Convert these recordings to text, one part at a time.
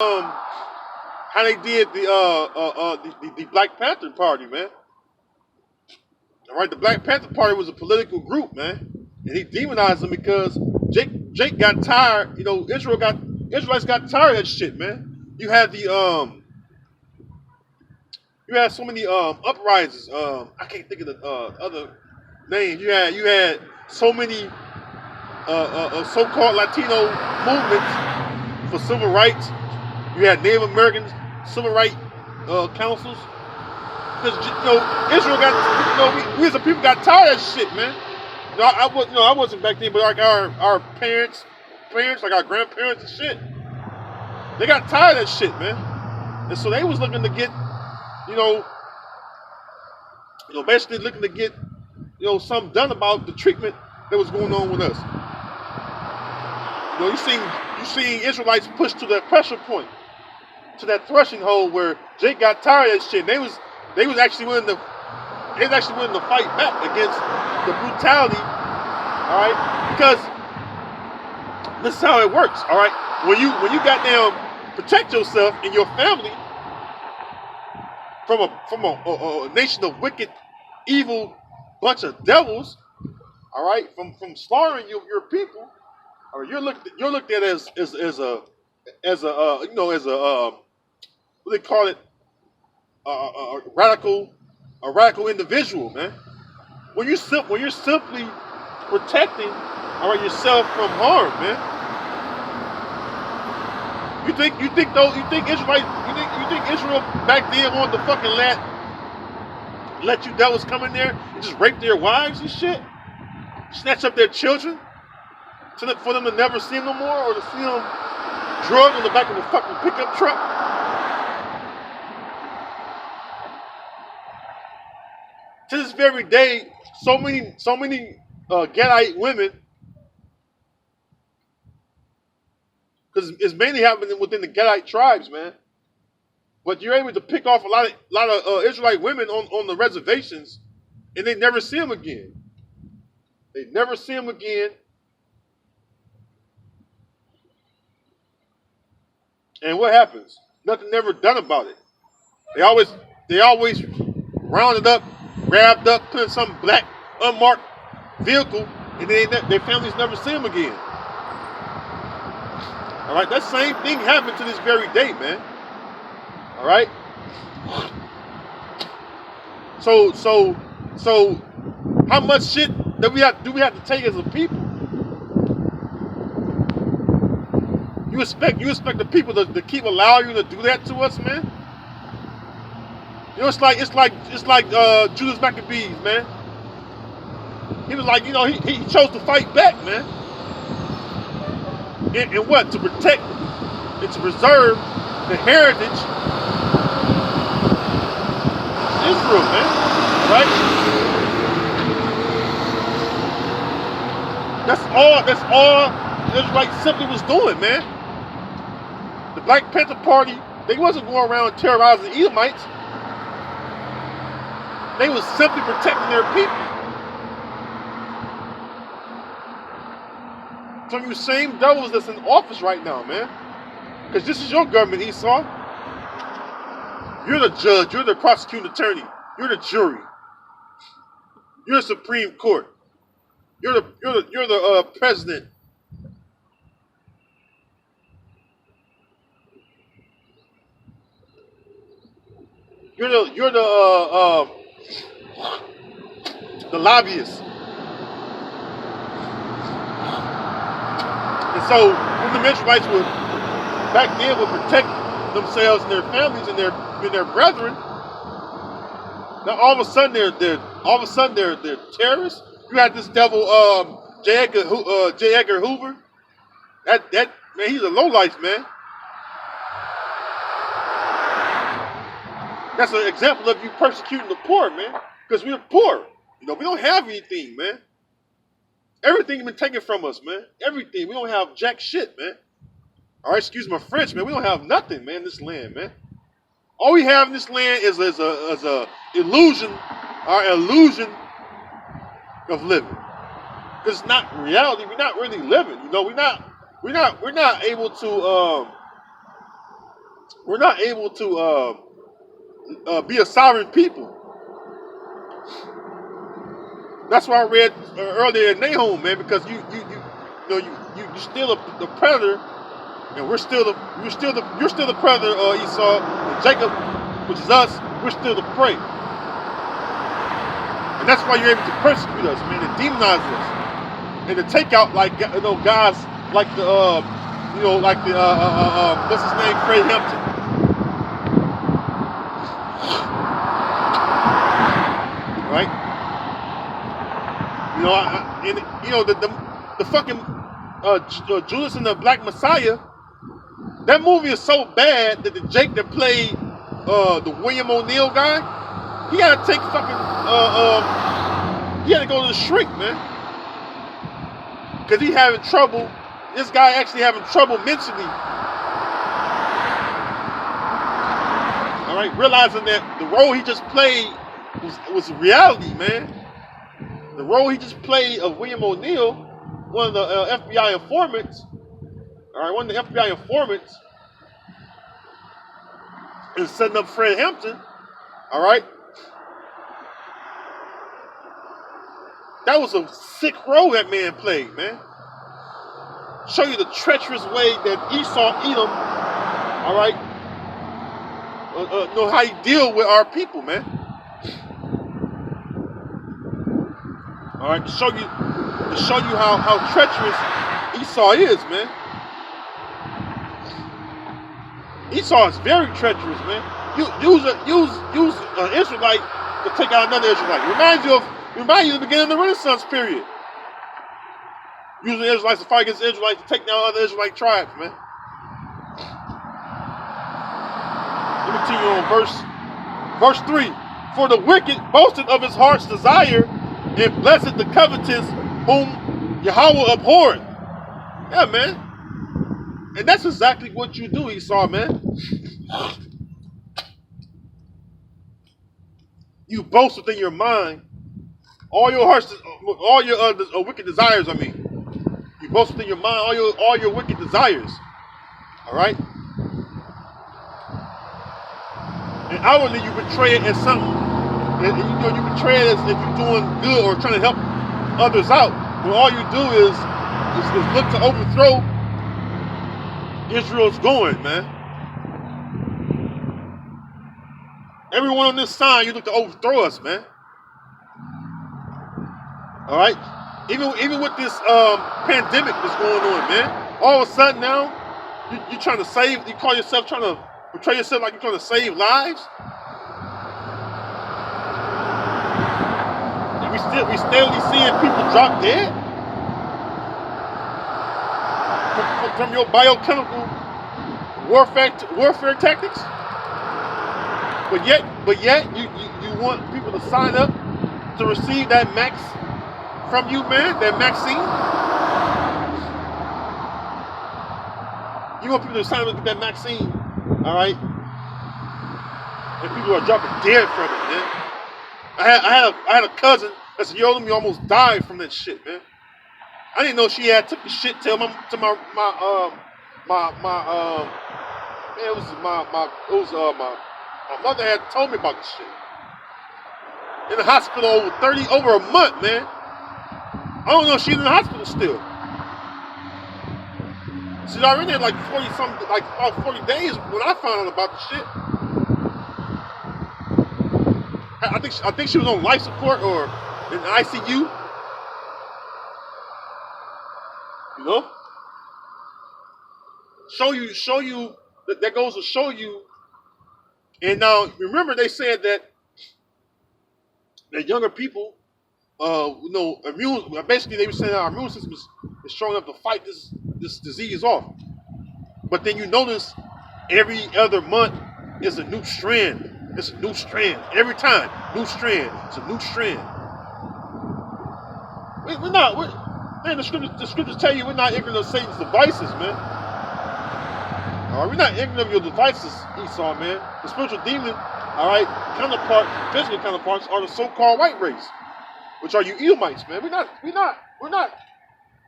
how they did the Black Panther Party, man. All right, the Black Panther Party was a political group, man, and he demonized them because Jake got tired. You know, Israelites got tired of that shit, man. You had so many uprisings. I can't think of the other names. You had so many so-called Latino movements for civil rights. You had Native American civil rights councils. Because Israel got we as a people got tired of that shit, man. I wasn't back then, but like our parents, like our grandparents and shit, they got tired of that shit, man. And so they was looking to get, basically looking to get, something done about the treatment that was going on with us. You seen Israelites pushed to that pressure point, to that threshing hole where Jake got tired of that shit. And they was actually willing to fight back against the brutality. All right, because this is how it works. All right, when you goddamn protect yourself and your family from a nation of wicked, evil bunch of devils. All right, from slaughtering your people. Or you're looked at as a what they call it, a radical individual, man. When you're simply protecting yourself from harm, man. You think Israelites, you think Israel back then wanted to fucking let you devils come in there and just rape their wives and shit, snatch up their children, for them to never see them no more, or to see them drugged on the back of a fucking pickup truck? To this very day, so many Gadite women, because it's mainly happening within the Gadite tribes, man. But you're able to pick off a lot of Israelite women on the reservations, and they never see them again. They never see them again. And what happens? Nothing ever done about it. They always rounded up, grabbed up, put in some black unmarked vehicle, and their families never see them again. All right, that same thing happened to this very day, man. All right. So how much shit do we have to take as a people? You expect the people to keep allowing you to do that to us, man? It's like Judas Maccabees, man. He was like, he chose to fight back, man. And what? To protect and to preserve the heritage of Israel, man. Right? That's all Israelites simply was doing, man. The Black Panther Party, they wasn't going around terrorizing Edomites. They was simply protecting their people. From you same devils that's in office right now, man. Because this is your government, Esau. You're the judge. You're the prosecuting attorney. You're the jury. You're the Supreme Court. You're the president. You're the lobbyist. And so when the Israelites back then would protect themselves and their families and their brethren, now all of a sudden they're terrorists. You had this devil J. Edgar Hoover. That man, he's a lowlife, man. That's an example of you persecuting the poor, man. Because we're poor. We don't have anything, man. Everything's been taken from us, man. Everything. We don't have jack shit, man. All right, excuse my French, man. We don't have nothing, man, in this land, man. All we have in this land is a illusion, our illusion of living. Because it's not reality. We're not really living. We're not able to We're not able to be a sovereign people. That's why I read earlier in Nahum, man, because you're still the predator, and you're still the predator, Esau, and Jacob, which is us, we're still the prey, and that's why you're able to persecute us, man, and demonize us, and to take out guys like what's his name, Fred Hampton, right? The fucking Judas and the Black Messiah. That movie is so bad that the Jake that played the William O'Neill guy, he had to take he had to go to the shrink, man, because he having trouble. This guy actually having trouble mentally. All right, realizing that the role he just played was reality, man. The role he just played of William O'Neill, one of the FBI informants, all right, one of the FBI informants, is setting up Fred Hampton, all right? That was a sick role that man played, man. Show you the treacherous way that Esau Edom, all right, know how he deal with our people, man. All right, to show you how treacherous Esau is, man. Esau is very treacherous, man. Use an Israelite to take out another Israelite. Reminds you of the beginning of the Renaissance period. Using Israelites to fight against Israelites to take down other Israelite tribes, man. Let me continue on verse 3. For the wicked boasted of his heart's desire, and blessed the covetous whom Yahweh abhorred. Yeah, man. And that's exactly what you do, Esau, man. You boast within your mind all your wicked desires. I mean, you boast within your mind all your wicked desires. All right. And outwardly you betray it as something. And, you betray it as if you're doing good or trying to help others out. But all you do is look to overthrow Israel's going, man. Everyone on this side, you look to overthrow us, man. All right? Even with this pandemic that's going on, man. All of a sudden now, you're trying to save, you call yourself trying to portray yourself like you're trying to save lives. And we steadily seeing people drop dead from your biochemical warfare tactics. But yet you want people to sign up to receive that max from you, man, that vaccine. You want people to sign up to get that vaccine, all right? And people are dropping dead from it, man. I had a cousin that said, "Yo, me almost died from that shit, man." I didn't know she had took the shit till my mother had told me about the shit. In the hospital over a month, man. I don't know if she's in the hospital still. She's already had like 40 days when I found out about the shit. I think she was on life support or in the ICU. You know? Show you that goes to show you. And now remember they said that younger people basically they were saying our immune system is strong enough to fight this disease off. But then you notice every other month is a new strand. It's a new strand. Every time, new strand. It's a new strand. The scriptures tell you we're not ignorant of Satan's devices, man. All right, we're not ignorant of your devices, Esau, man. The spiritual demon, all right, physical counterparts are the so-called white race, which are you Edomites, man. We're not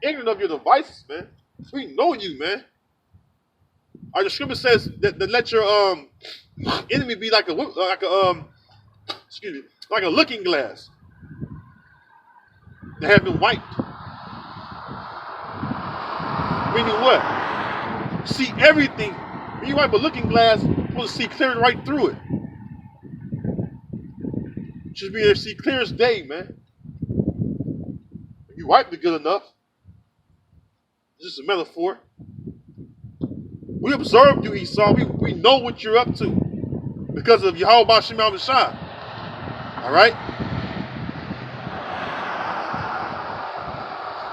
ignorant of your devices, man. We know you, man. Our the scripture says that let your enemy be like a excuse me, like a looking glass that have been wiped. Meaning what? See everything. When you wipe a looking glass, you're supposed to see clear right through it. Should be able to see clear as day, man. If you wipe it good enough. This is a metaphor. We observed you, Esau. We know what you're up to because of Yahweh Shema Messiah. All right?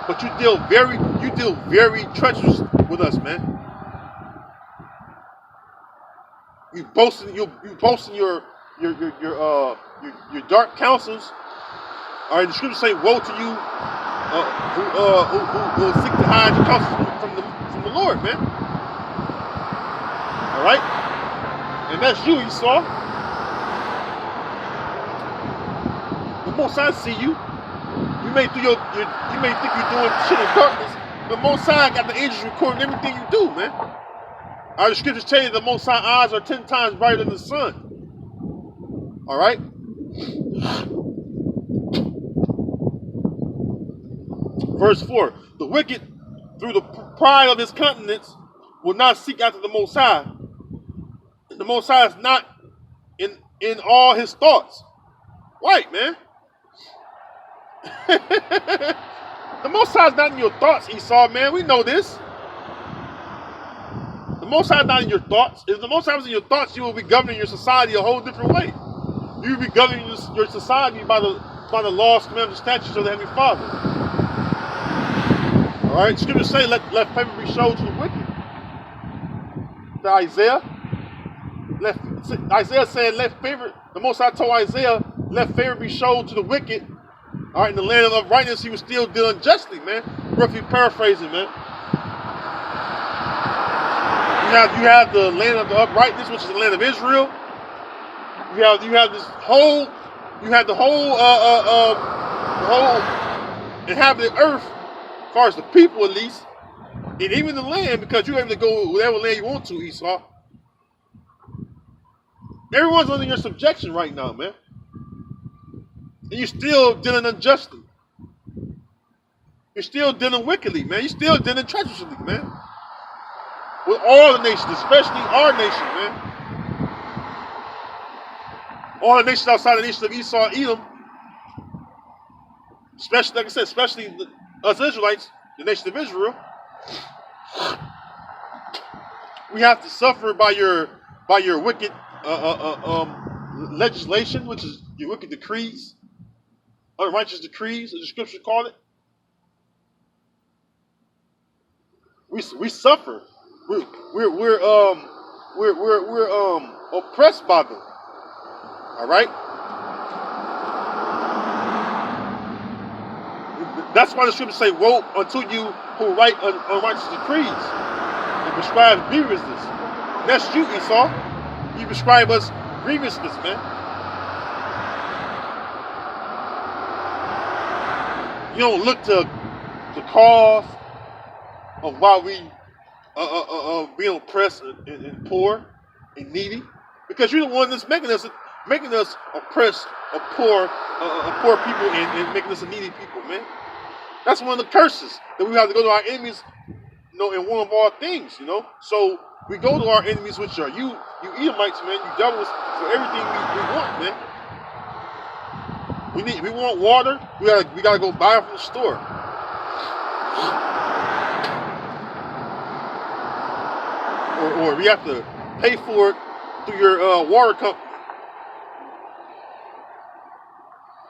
But you deal very treacherous with us, man. You boasting your dark counsels. All right, the scriptures say, "Woe to you who seek to hide your counsels from the Lord, man." All right, and that's you, Esau. The Most High see you. You may think you're doing shit in darkness. The Most High got the angels recording everything you do, man. Our scriptures tell you the Most High eyes are 10 times brighter than the sun. All right. Verse 4: the wicked, through the pride of his countenance, will not seek after the Most High. The Most High is not in all his thoughts. Right, man. The Most High is not in your thoughts, Esau, man. We know this. The Most High is not in your thoughts. If the Most High was in your thoughts, you will be governing your society a whole different way. You will be governing your society by the laws, commandments, and statutes of the Heavenly Father. All right, scriptures say, let favor be shown to the wicked. To Isaiah said, let favor, the Most High told Isaiah, let favor be shown to the wicked. All right, in the land of uprightness, he was still dealing justly, man. Roughly paraphrasing, man. You have the land of the uprightness, which is the land of Israel. You have the whole inhabited earth, as far as the people at least, and even the land, because you're able to go whatever land you want to, Esau. Everyone's under your subjection right now, man. And you're still dealing unjustly. You're still dealing wickedly, man. You're still dealing treacherously, man. With all the nations, especially our nation, man. All the nations outside the nation of Esau, Edom, especially, like I said, especially us Israelites, the nation of Israel, we have to suffer by your wicked legislation, which is your wicked decrees, unrighteous decrees, as the scripture call it. We suffer. We're oppressed by them. All right. That's why the scriptures say, "Woe unto you who write unrighteous decrees and prescribe grievousness." And that's you, Esau. You prescribe us grievousness, man. You don't look to the cause of why we being oppressed and poor and needy, because you're the one that's making us oppressed, poor people, and making us a needy people, man. That's one of the curses that we have to go to our enemies, in one of all things, So we go to our enemies, which are you Edomites, man, you devils, for everything we want, man. We want water. We gotta go buy it from the store. Or we have to pay for it through your water company.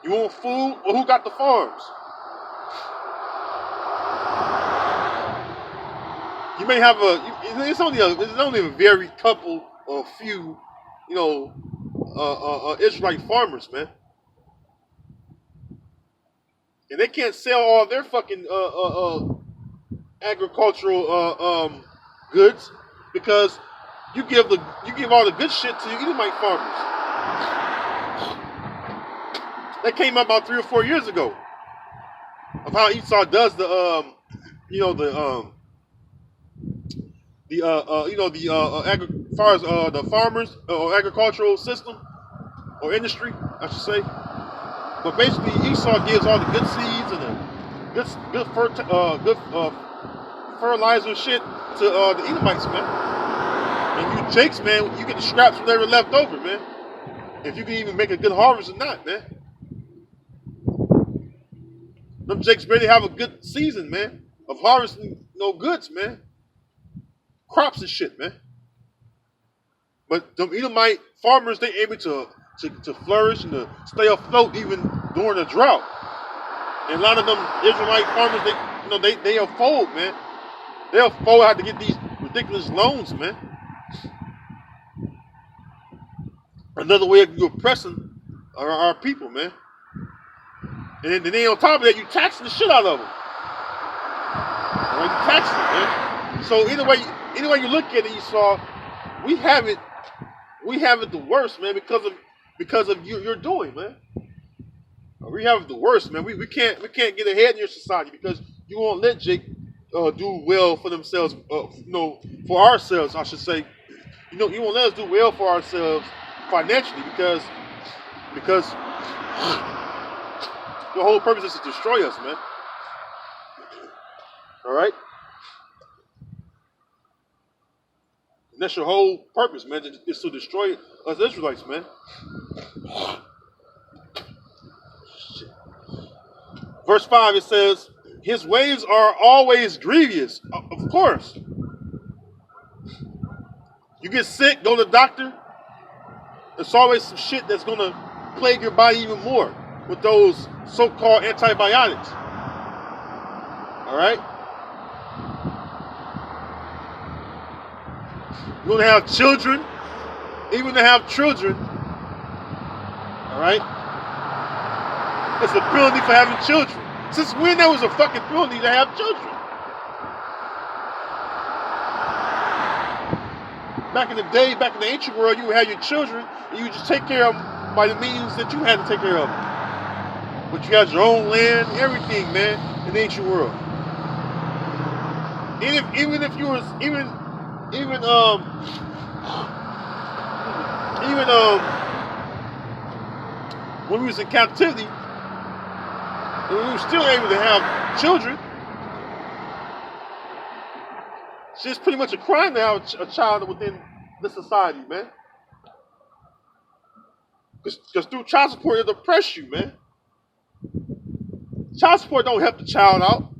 You want food? Well, who got the farms? You may have it's only a very couple or few, Israelite farmers, man. And they can't sell all their fucking agricultural goods, because you give all the good shit to the Edomite farmers. That came up about 3 or 4 years ago, of how Esau does the the as far as the farmers or agricultural system or industry, I should say. But basically, Esau gives all the good seeds and the good fertilizer shit to the Edomites, man. And you Jakes, man, you get the scraps whatever left over, man. If you can even make a good harvest or not, man. Them Jakes really have a good season, man, of harvesting goods, man. Crops and shit, man. But them Edomite farmers, they able to flourish and to stay afloat even during the drought. And a lot of them Israelite farmers, they'll fold, man. They'll fold out to get these ridiculous loans, man. Another way of you oppressing our people, man. And then on top of that, you taxing the shit out of them. You taxing it, man. So either way you look at it, Esau, we have it the worst, man, because of you're doing, man. We have it the worst, man. We can't get ahead in your society because you won't let Jake do well for themselves, for ourselves, I should say. You won't let us do well for ourselves financially because the whole purpose is to destroy us, man. All right? And that's your whole purpose, man, is to destroy us Israelites, man. Shit. Verse 5, it says, his ways are always grievous. Of course. You get sick, go to the doctor. There's always some shit that's going to plague your body even more with those so-called antibiotics. All right? You're going to have children. Even to have children. All right? It's a penalty for having children. Since when there was a fucking penalty to have children? Back in the day, back in the ancient world, you would have your children and you would just take care of them by the means that you had to take care of them. But you had your own land, everything, man, in the ancient world. Even if you was when we was in captivity, we were still able to have children. It's just pretty much a crime to have a child within the society, man. Because through child support, it'll oppress you, man. Child support don't help the child out.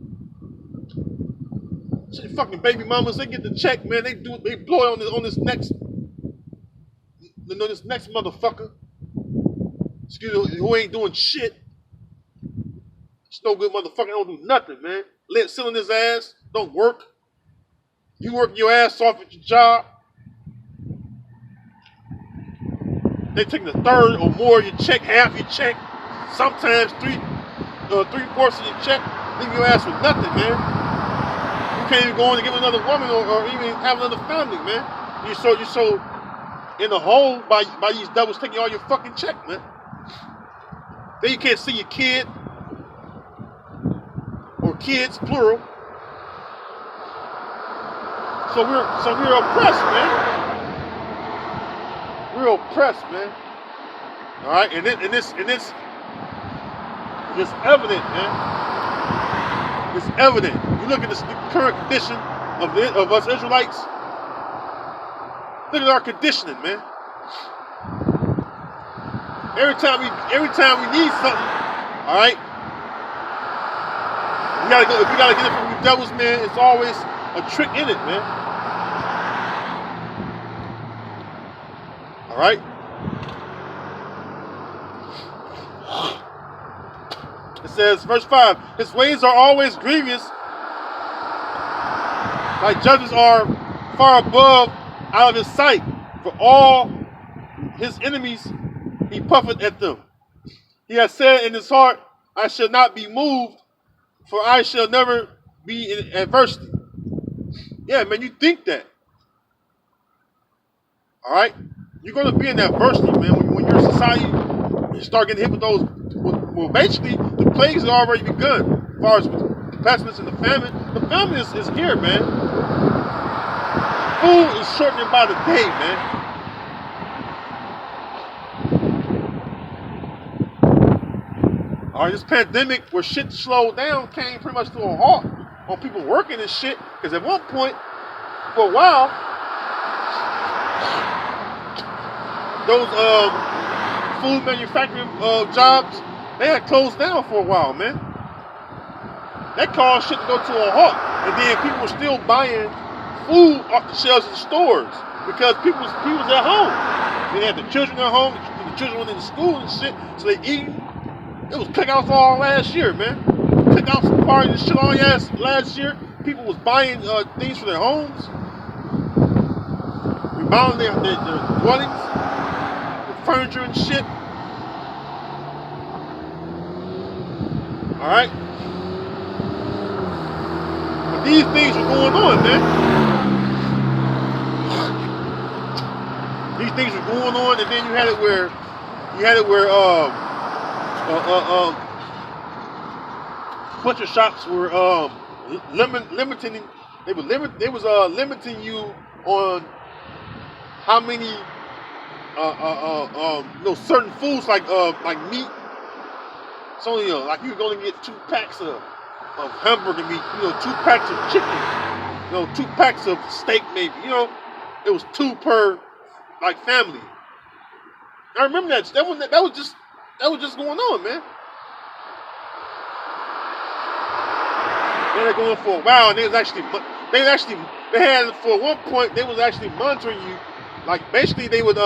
Shit, fucking baby mamas, they get the check, man. They blow it on this next motherfucker. Excuse me, who ain't doing shit. It's no good motherfucker. Don't do nothing, man. Sit on his ass. Don't work. You work your ass off at your job. They take the third or more of your check, half your check, sometimes 3/4 of your check. Leave your ass with nothing, man. You can't even go on and give another woman or even have another family, man. You're so in the hole by these devils taking all your fucking check, man. Then you can't see your kid or kids, plural. So we're oppressed, man. We're oppressed, man. All right, and this it's evident, man. It's evident. You look at the current condition of us Israelites. Look at our conditioning, man. Every time we need something, all right. If we gotta get it from the devils, man. It's always a trick in it, man. All right. It says, verse 5, his ways are always grievous, like judges are far above out of his sight. For all his enemies he puffeth at them. He has said in his heart, I shall not be moved, for I shall never be in adversity. Yeah, man, you think that. All right? You're going to be in adversity, man. When your society, you start getting hit with those, well, basically, the plagues have already begun. As far as the pestilence and the famine is here, man. Food is shortening by the day, man. All right, this pandemic where shit slowed down came pretty much to a halt on people working and shit. Because at one point, for a while, those food manufacturing jobs, they had closed down for a while, man. That caused shit to go to a halt. And then people were still buying food off the shelves in the stores because people was at home. They had the children at home, the children went into school and shit, so they eating. It was cookouts all last year, man. Cookouts, parties and shit all last year. People was buying things for their homes, remodeling their dwellings, with furniture and shit. All right. But these things were going on, man. These things were going on, and then you had it where butcher shops were limiting. They was limiting you on how many certain foods like meat. It's only like you could only get 2 packs of hamburger meat, 2 packs of chicken, 2 packs of steak maybe, it was 2 per like family. I remember that was just going on, man. They were going for a while, and they had for one point they was actually monitoring you. Like basically they would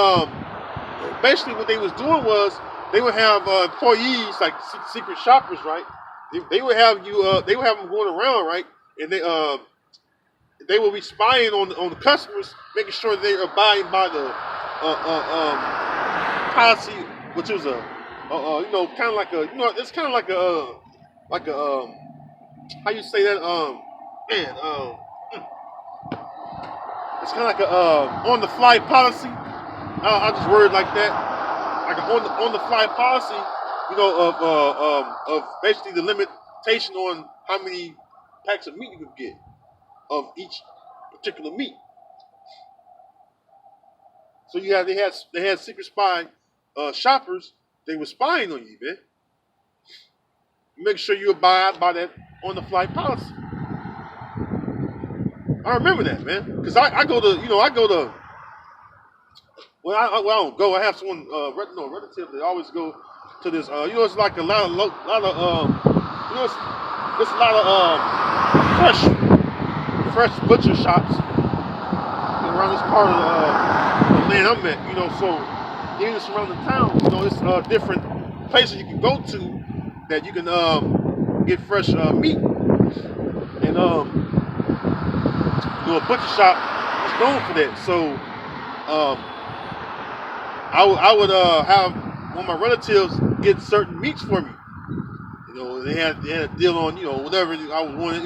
basically what they was doing was they would have employees like secret shoppers, right? They would have you they would have them going around, right? And they will be spying on the customers, making sure they are abiding by the policy, which was kind of like it's kind of like a how you say that it's kind of like a on the fly policy. I'll just word it like that, like an on the fly policy, of basically the limitation on how many packs of meat you could get of each particular meat. So they had secret spy shoppers. They were spying on you, man. Make sure you abide by that on the fly policy. I remember that, man, because I go to well I don't go. I have someone relative that always go to this. It's like a lot of there's a lot of fresh butcher shops around this part of the land I'm at, so in the surrounding towns, it's different places you can go to that you can get fresh meat. And a butcher shop is known for that. So I would have one of my relatives get certain meats for me. They had a deal on, whatever I was wanting,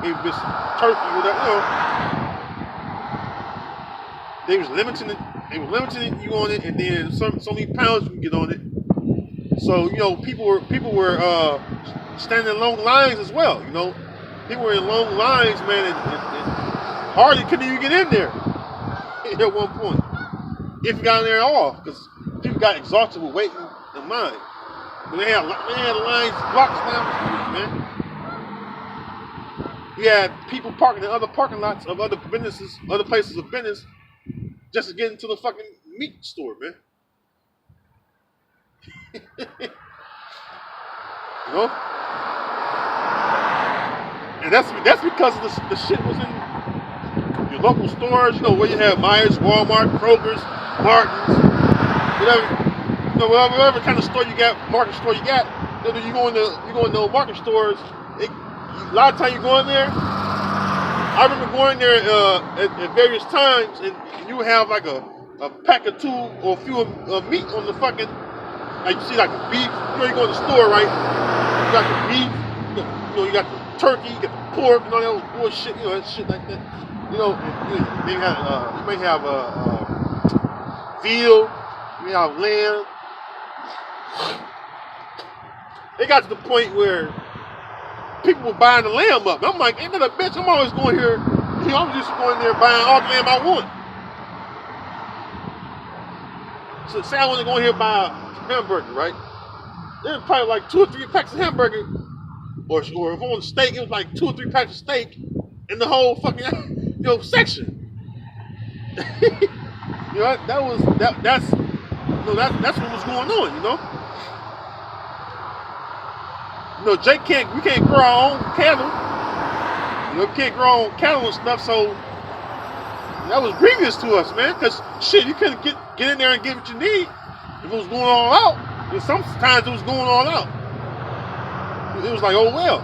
maybe this turkey, whatever, They was limiting you on it, and then so many pounds you can get on it. So people were standing in long lines as well. People were in long lines, man, and hardly couldn't even get in there at one point, if you got in there at all, because people got exhausted with waiting in line. But they had lines, blocks down the street, man. You had people parking in other parking lots of other businesses, other places of business, just to get into the fucking meat store, man. And that's because the shit was in your local stores, where you have Myers, Walmart, Kroger's, Martin's, whatever kind of store you got, market store you got. You go in the market stores. A lot of times you go in there. I remember going there at various times, and you would have like a pack or 2 or a few of meat on the fucking. Like you see, like the beef. You go in the store, right? You got the beef. You got the turkey. You got the pork. All that bullshit. That shit like that. You may have veal. You may have lamb. It got to the point where people were buying the lamb up. I'm like, ain't that a bitch? I'm always going here I'm just going there buying all the lamb I want. So say I want to go in here and buy a hamburger, right? Then probably like 2 or 3 packs of hamburger, or if I want a steak, it was like 2 or 3 packs of steak in the whole fucking section. That's what was going on, Jake we can't grow our own cattle. We can't grow our own cattle and stuff, so that was grievous to us, man. Cause shit, you couldn't get in there and get what you need if it was going all out. And sometimes it was going all out. It was like, oh well,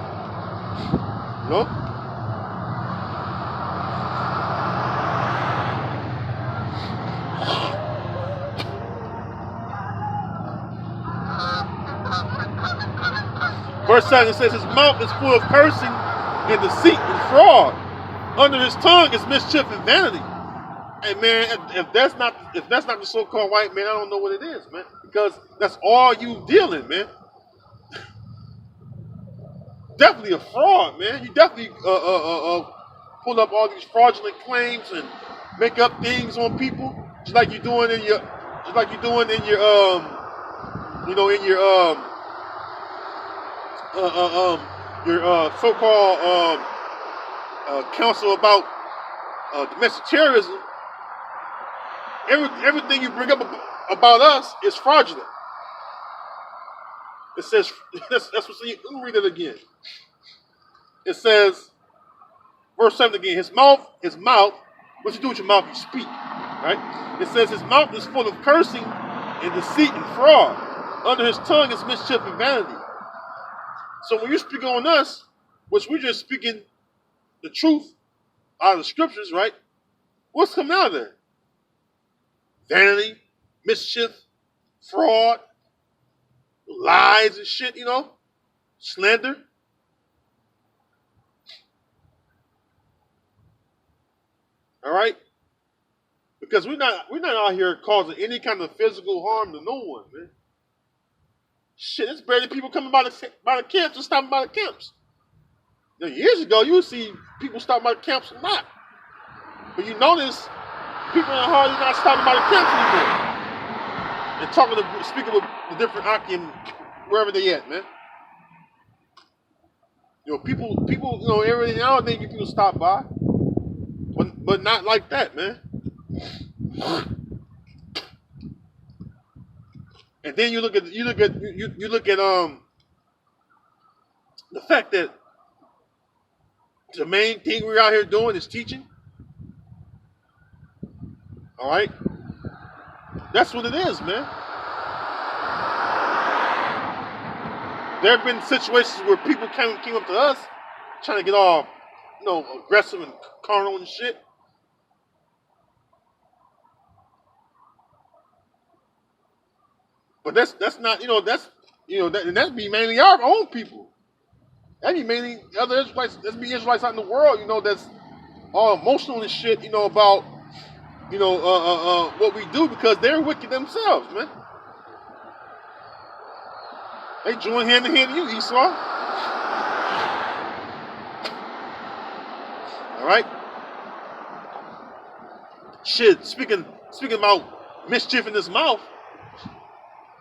Verse 7 says, his mouth is full of cursing and deceit and fraud. Under his tongue is mischief and vanity. And man, if that's not the so-called white man, I don't know what it is, man. Because that's all you dealing, man. Definitely a fraud, man. You definitely pull up all these fraudulent claims and make up things on people, just like you're doing in your so-called counsel about domestic terrorism. Everything you bring up about us is fraudulent. It says that's what's in. Let me read it again. It says, verse 7 again. His mouth. What you do with your mouth? You speak, right? It says his mouth is full of cursing and deceit and fraud. Under his tongue is mischief and vanity. So when you speak on us, which we're just speaking the truth out of the scriptures, right? What's coming out of there? Vanity, mischief, fraud, lies and shit, slander. All right? Because we're not out here causing any kind of physical harm to no one, man. Shit, it's barely people coming by the camps and stopping by the camps. Now, years ago, you would see people stopping by the camps a lot. But you notice people are hardly not stopping by the camps anymore. And speaking with the different Akim, wherever they at, man. People, every now and then people stop by. But not like that, man. And then you look at the fact that the main thing we're out here doing is teaching. All right, that's what it is, man. There have been situations where people came up to us trying to get all, aggressive and carnal and shit. But that's not, and that'd be mainly our own people. That'd be mainly other Israelites. That'd be Israelites out in the world, that's all emotional and shit, about, what we do, because they're wicked themselves, man. They join hand in hand to you, Esau. All right. Shit. Speaking about mischief in his mouth,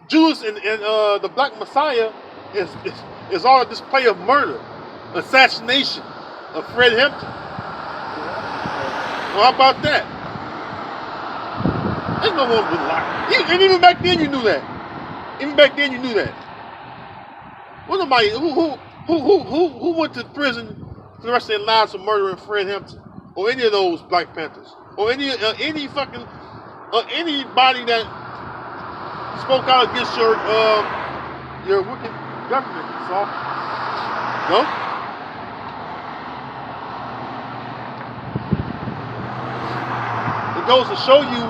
Judas and the Black Messiah is all a display of murder, assassination of Fred Hampton. Well, how about that? There's no one with lock. And even back then, you knew that. Well, nobody who went to prison for the rest of their lives for murdering Fred Hampton, or any of those Black Panthers, or any anybody that spoke out against your wicked government, Saul. No? It goes to show you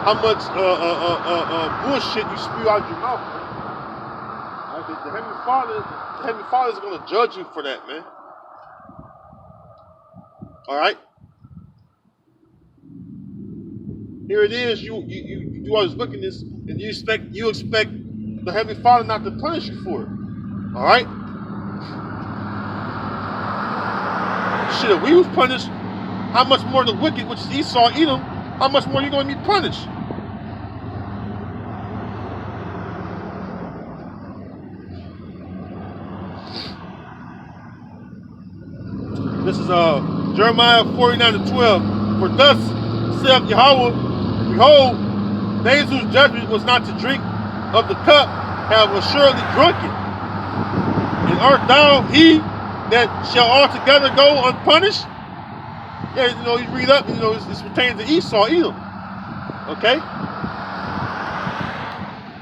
how much bullshit you spew out your mouth, man. The Heavenly Father is going to judge you for that, man. All right. Here it is. You do all this wickedness, and you expect the Heavenly Father not to punish you for it. All right. Shit, if we was punished, how much more the wicked, which is Esau, Edom, how much more you going to be punished? This is Jeremiah 49:12. For thus saith Yahweh, behold, they whose judgment was not to drink of the cup have assuredly drunken. And art thou he that shall altogether go unpunished? Yeah, you know, you read up, you know, it's pertaining to Esau, Edom. Okay?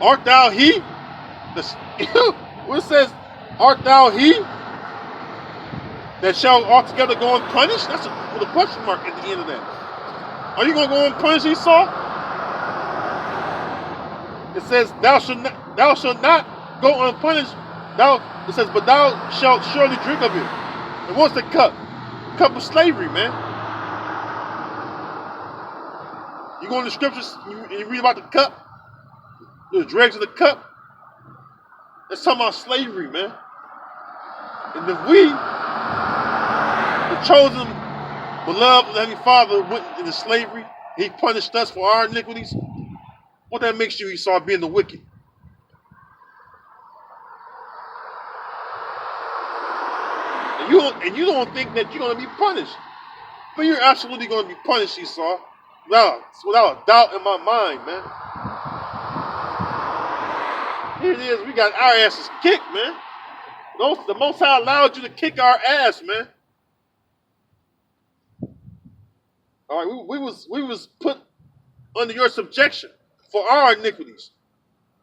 Art thou he? What it says, art thou he that shall altogether go unpunished? That's with a question mark at the end of that. Are you going to go unpunished, Esau? It says, thou shalt not go unpunished. It says, but thou shalt surely drink of it. And what's the cup? Cup of slavery, man. You go in the scriptures and you read about the cup, the dregs of the cup. That's talking about slavery, man. And if we, the chosen, beloved of the Heavenly Father, went into slavery, he punished us for our iniquities, what that makes you, Esau, being the wicked? And you don't think that you're going to be punished. But you're absolutely going to be punished, Esau. Without a doubt in my mind, man. Here it is. We got our asses kicked, man. The Most High allowed you to kick our ass, man. All right, we was put under your subjection for our iniquities,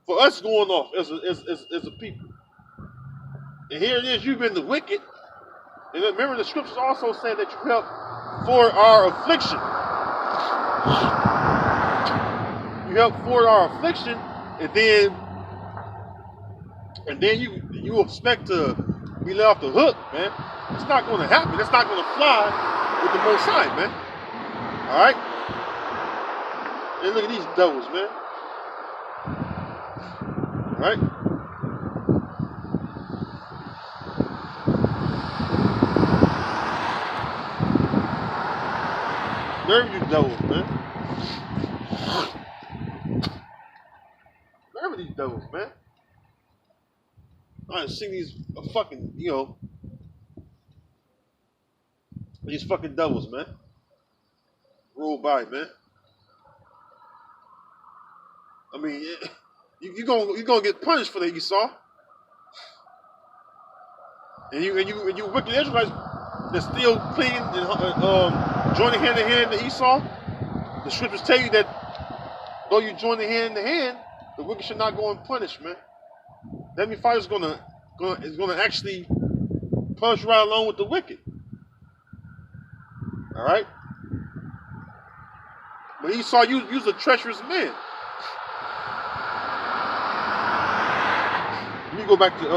for us going off as a people. And here it is. You've been the wicked. And remember, the scriptures also say that you help for our affliction. You help for our affliction, and then you expect to be let off the hook, man. It's not going to happen. That's not going to fly with the Most High, man. All right. And look at these devils, man. All right. Nerve you devils, man. Nerve these devils, man. I see these fucking, you know, these fucking devils, man. Roll by, man. I mean, you're gonna get punished for that, Esau. And you wicked Israelites that's still clinging and joining hand in hand to Esau. The scriptures tell you that though you join the hand in hand, the wicked should not go unpunished, man. The Heavenly Father is gonna actually punish right along with the wicked. All right. But Esau, you was a treacherous man. Let me go back to